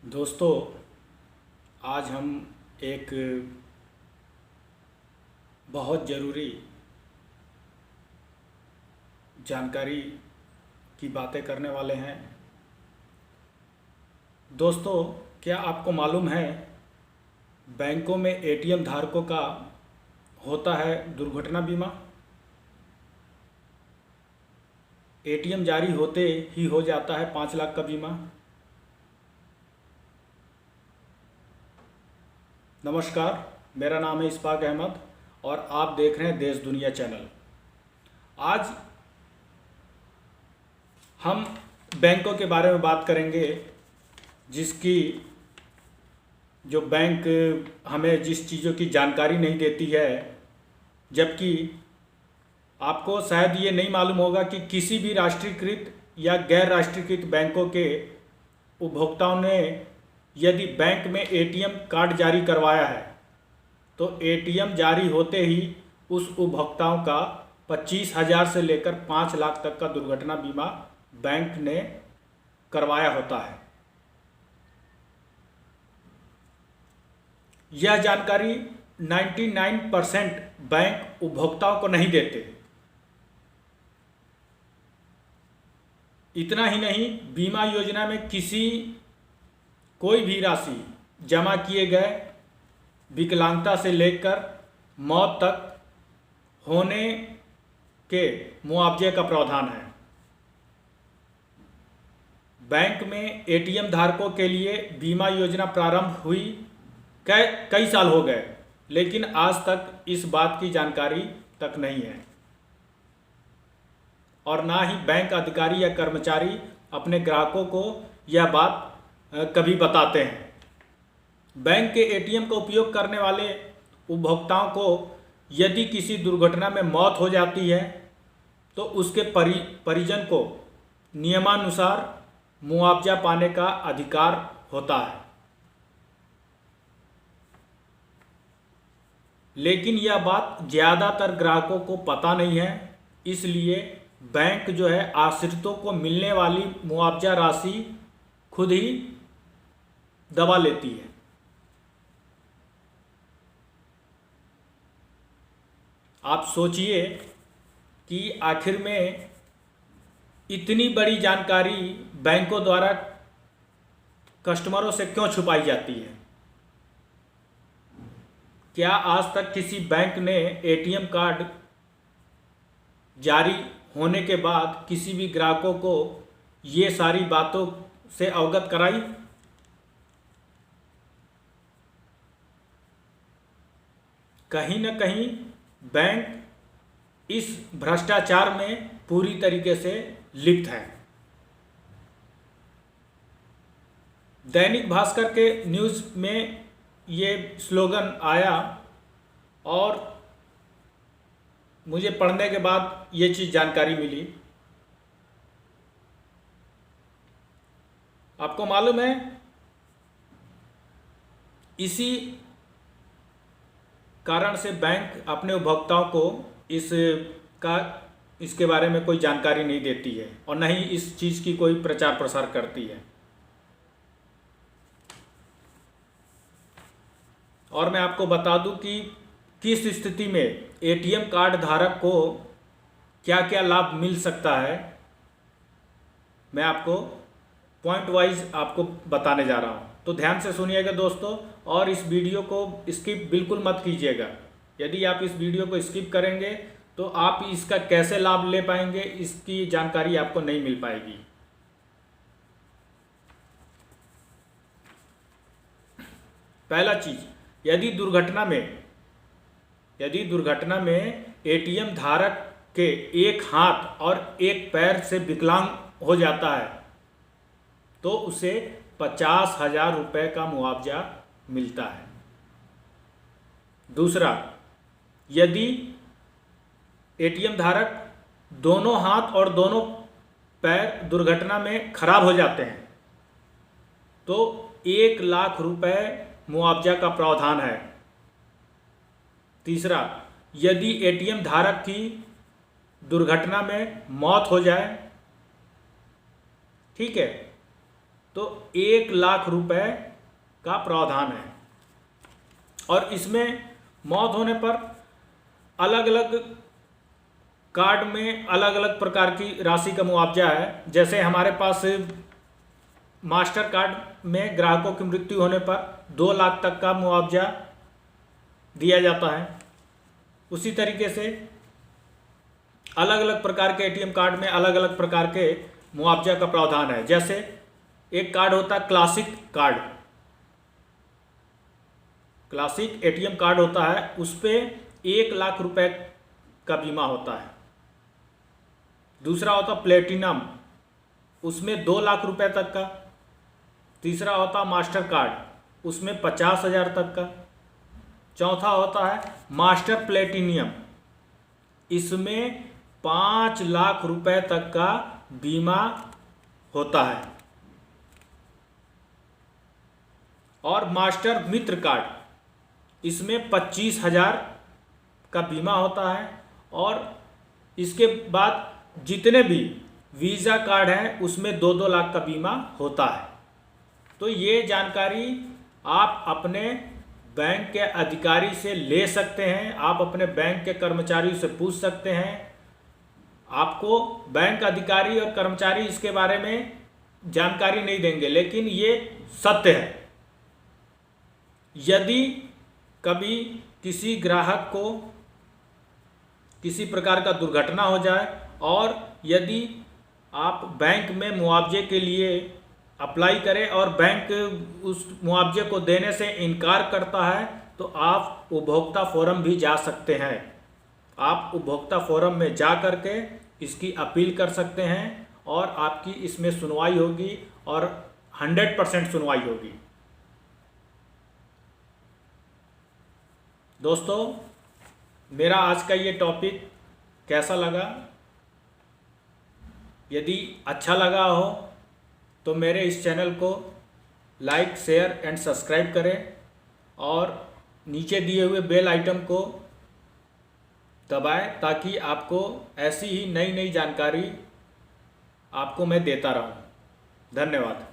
दोस्तों, आज हम एक बहुत ज़रूरी जानकारी की बातें करने वाले हैं। दोस्तों, क्या आपको मालूम है बैंकों में एटीएम धारकों का होता है दुर्घटना बीमा। एटीएम जारी होते ही हो जाता है 5 लाख का बीमा। नमस्कार, मेरा नाम है इस्फाक अहमद और आप देख रहे हैं देश दुनिया चैनल। आज हम बैंकों के बारे में बात करेंगे, जिसकी जो बैंक हमें जिस चीज़ों की जानकारी नहीं देती है। जबकि आपको शायद ये नहीं मालूम होगा कि किसी भी राष्ट्रीयकृत या गैर राष्ट्रीयकृत बैंकों के उपभोक्ताओं ने यदि बैंक में एटीएम कार्ड जारी करवाया है तो एटीएम जारी होते ही उस उपभोक्ताओं का 25,000 से लेकर 5 लाख तक का दुर्घटना बीमा बैंक ने करवाया होता है। यह जानकारी 99% बैंक उपभोक्ताओं को नहीं देते। इतना ही नहीं, बीमा योजना में कोई भी राशि जमा किए गए विकलांगता से लेकर मौत तक होने के मुआवजे का प्रावधान है। बैंक में एटीएम धारकों के लिए बीमा योजना प्रारंभ हुई कई साल हो गए, लेकिन आज तक इस बात की जानकारी तक नहीं है और ना ही बैंक अधिकारी या कर्मचारी अपने ग्राहकों को यह बात कभी बताते हैं। बैंक के एटीएम का उपयोग करने वाले उपभोक्ताओं को यदि किसी दुर्घटना में मौत हो जाती है तो उसके परिजन को नियमानुसार मुआवजा पाने का अधिकार होता है। लेकिन यह बात ज़्यादातर ग्राहकों को पता नहीं है, इसलिए बैंक जो है आश्रितों को मिलने वाली मुआवजा राशि खुद ही दबा लेती है। आप सोचिए कि आखिर में इतनी बड़ी जानकारी बैंकों द्वारा कस्टमरों से क्यों छुपाई जाती है। क्या आज तक किसी बैंक ने एटीएम कार्ड जारी होने के बाद किसी भी ग्राहकों को ये सारी बातों से अवगत कराई? कहीं न कहीं बैंक इस भ्रष्टाचार में पूरी तरीके से लिप्त है। दैनिक भास्कर के न्यूज़ में ये स्लोगन आया और मुझे पढ़ने के बाद ये चीज़ जानकारी मिली। आपको मालूम है, इसी कारण से बैंक अपने उपभोक्ताओं को इसके बारे में कोई जानकारी नहीं देती है और न ही इस चीज़ की कोई प्रचार प्रसार करती है। और मैं आपको बता दूं कि किस स्थिति में एटीएम कार्ड धारक को क्या क्या लाभ मिल सकता है। मैं आपको पॉइंट वाइज आपको बताने जा रहा हूं, तो ध्यान से सुनिएगा दोस्तों, और इस वीडियो को स्किप बिल्कुल मत कीजिएगा। यदि आप इस वीडियो को स्किप करेंगे तो आप इसका कैसे लाभ ले पाएंगे, इसकी जानकारी आपको नहीं मिल पाएगी। पहला चीज, यदि दुर्घटना में एटीएम धारक के एक हाथ और एक पैर से विकलांग हो जाता है तो उसे 50,000 रुपये का मुआवजा मिलता है। दूसरा, यदि एटीएम धारक दोनों हाथ और दोनों पैर दुर्घटना में खराब हो जाते हैं तो 1 लाख रुपए मुआवजा का प्रावधान है। तीसरा, यदि एटीएम धारक की दुर्घटना में मौत हो जाए, ठीक है, तो 1,00,000 रुपए का प्रावधान है। और इसमें मौत होने पर अलग अलग कार्ड में अलग अलग प्रकार की राशि का मुआवजा है। जैसे हमारे पास मास्टर कार्ड में ग्राहकों की मृत्यु होने पर 2,00,000 तक का मुआवजा दिया जाता है। उसी तरीके से अलग अलग प्रकार के एटीएम कार्ड में अलग अलग प्रकार के मुआवजा का प्रावधान है। जैसे एक कार्ड होता है classic card, classic ATM card होता है, उस पर 1,00,000 रुपए का बीमा होता है। दूसरा होता प्लेटिनम, उसमें 2,00,000 रुपए तक का। तीसरा होता मास्टर कार्ड, उसमें 50,000 तक का। चौथा होता है मास्टर प्लेटिनियम, इसमें 5,00,000 रुपए तक का बीमा होता है। और मास्टर मित्र कार्ड, इसमें 25,000 का बीमा होता है। और इसके बाद जितने भी वीज़ा कार्ड हैं उसमें 2-2 लाख का बीमा होता है। तो ये जानकारी आप अपने बैंक के अधिकारी से ले सकते हैं, आप अपने बैंक के कर्मचारी से पूछ सकते हैं। आपको बैंक अधिकारी और कर्मचारी इसके बारे में जानकारी नहीं देंगे, लेकिन ये सत्य है। यदि कभी किसी ग्राहक को किसी प्रकार का दुर्घटना हो जाए और यदि आप बैंक में मुआवजे के लिए अप्लाई करें और बैंक उस मुआवजे को देने से इनकार करता है, तो आप उपभोक्ता फोरम भी जा सकते हैं। आप उपभोक्ता फोरम में जा कर के इसकी अपील कर सकते हैं और आपकी इसमें सुनवाई होगी और 100% सुनवाई होगी। दोस्तों, मेरा आज का ये टॉपिक कैसा लगा? यदि अच्छा लगा हो तो मेरे इस चैनल को लाइक, शेयर एंड सब्सक्राइब करें और नीचे दिए हुए बेल आइटम को दबाएं ताकि आपको ऐसी ही नई नई जानकारी आपको मैं देता रहूं। धन्यवाद।